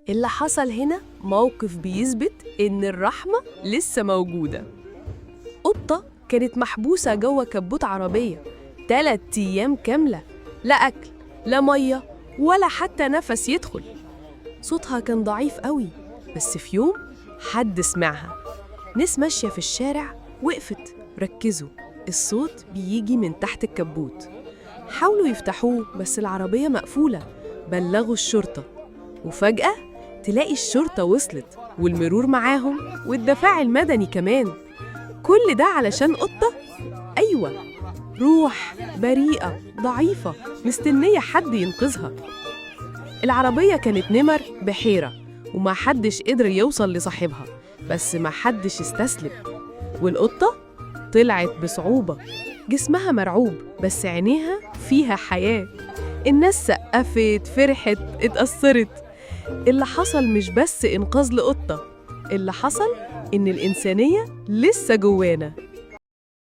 اللي حصل هنا موقف بيثبت إن الرحمة لسه موجودة. قطة كانت محبوسة جوه كبوت عربية 3 أيام كاملة، لا أكل لا مية ولا حتى نفس يدخل. صوتها كان ضعيف قوي، بس في يوم حد سمعها. ناس ماشية في الشارع وقفت. ركزوا، الصوت بيجي من تحت الكبوت. حاولوا يفتحوه بس العربية مقفولة. بلغوا الشرطة، وفجأة تلاقي الشرطة وصلت والمرور معاهم والدفاع المدني كمان. كل ده علشان قطة؟ أيوة، روح بريئة ضعيفة مستنية حد ينقذها. العربية كانت نمر بحيرة وما حدش قدر يوصل لصاحبها، بس ما حدش استسلم. والقطة طلعت بصعوبة، جسمها مرعوب بس عينيها فيها حياة. الناس سقفت، فرحت، اتأثرت. اللي حصل مش بس إنقاذ لقطة، اللي حصل إن الإنسانية لسه جوانا.